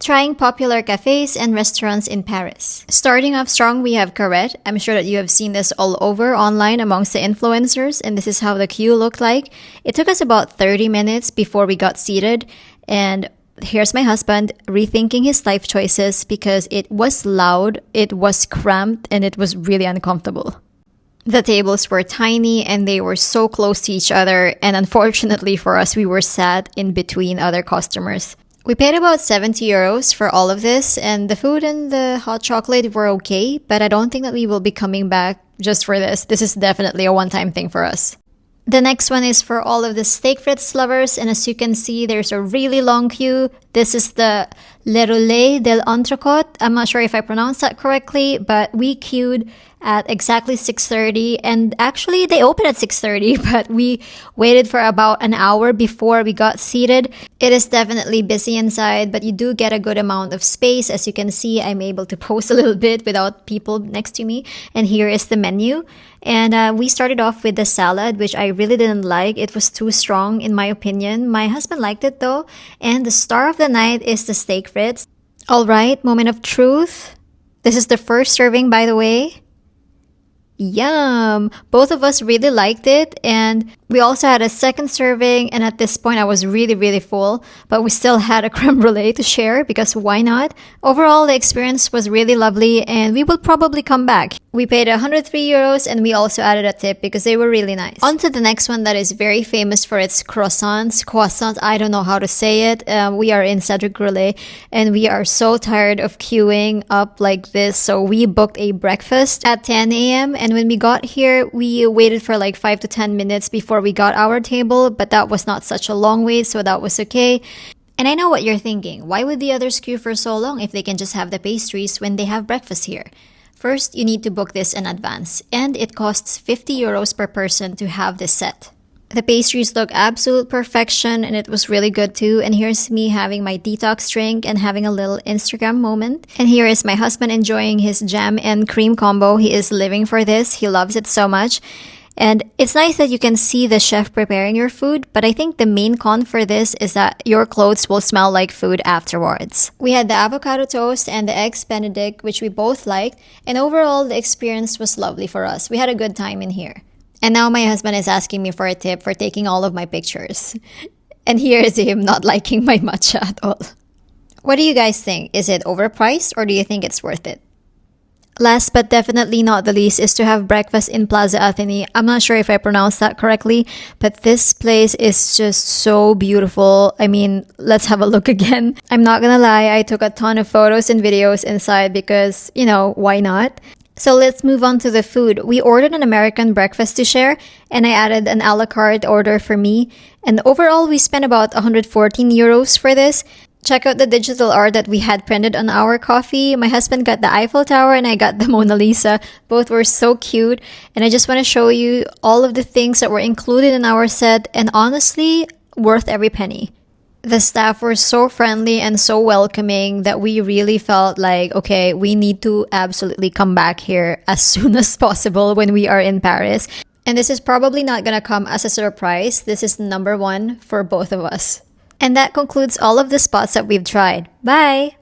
Trying popular cafes and restaurants in Paris. Starting off strong, we have Carrette. I'm sure that you have seen this all over online amongst the influencers, and this is how the queue looked like. It took us about 30 minutes before we got seated, and here's my husband rethinking his life choices because it was loud, it was cramped, and it was really uncomfortable. The tables were tiny and they were so close to each other, and unfortunately for us, we were sat in between other customers. We paid about 70 euros for all of this, and the food and the hot chocolate were okay, but I don't think that we will be coming back just for this. This is definitely a one-time thing for us. The next one is for all of the steak frites lovers, and as you can see, there's a really long queue. This is the Le Roulet de l'Entrecôte. I'm not sure if I pronounced that correctly, but we queued at exactly 6:30, and actually they opened at 6:30, but we waited for about an hour before we got seated. It is definitely busy inside, but you do get a good amount of space. As you can see, I'm able to pose a little bit without people next to me, and here is the menu. And we started off with the salad, which I really didn't like. It was too strong in my opinion. My husband liked it though, and the star of the night is the steak frites. All right, moment of truth. This is the first serving, by the way. Yum! Both of us really liked it, and we also had a second serving, and at this point I was really full, but we still had a creme brulee to share because why not? Overall, the experience was really lovely, and we will probably come back. We paid 103 euros, and we also added a tip because they were really nice. On to the next one that is very famous for its croissants. I don't know how to say it. We are in Cedric Grolet, and we are so tired of queuing up like this, so we booked a breakfast at 10 a.m. And when we got here, we waited for like 5 to 10 minutes before we got our table, but that was not such a long wait, so that was okay. And I know what you're thinking. Why would the others queue for so long if they can just have the pastries when they have breakfast here? First, you need to book this in advance, and it costs 50 euros per person to have this set. The pastries look absolute perfection, and it was really good too. And here's me having my detox drink and having a little Instagram moment. And here is my husband enjoying his jam and cream combo. He is living for this. He loves it so much. And it's nice that you can see the chef preparing your food, but I think the main con for this is that your clothes will smell like food afterwards. We had the avocado toast and the eggs benedict, which we both liked, and overall the experience was lovely for us. We had a good time in here. And now my husband is asking me for a tip for taking all of my pictures. And here is him not liking my matcha at all. What do you guys think? Is it overpriced or do you think it's worth it? Last but definitely not the least is to have breakfast in Plaza Athénée. I'm not sure if I pronounced that correctly, but this place is just so beautiful. I mean, let's have a look again. I'm not gonna lie, I took a ton of photos and videos inside because, you know, why not? So let's move on to the food. We ordered an American breakfast to share, and I added an a la carte order for me. And overall, we spent about 114 euros for this. Check out the digital art that we had printed on our coffee. My husband got the Eiffel Tower and I got the Mona Lisa. Both were so cute. And I just want to show you all of the things that were included in our set, and honestly, worth every penny. The staff were so friendly and so welcoming that we really felt like, okay, we need to absolutely come back here as soon as possible when we are in Paris. And this is probably not gonna come as a surprise. This is number one for both of us. And that concludes all of the spots that we've tried. Bye!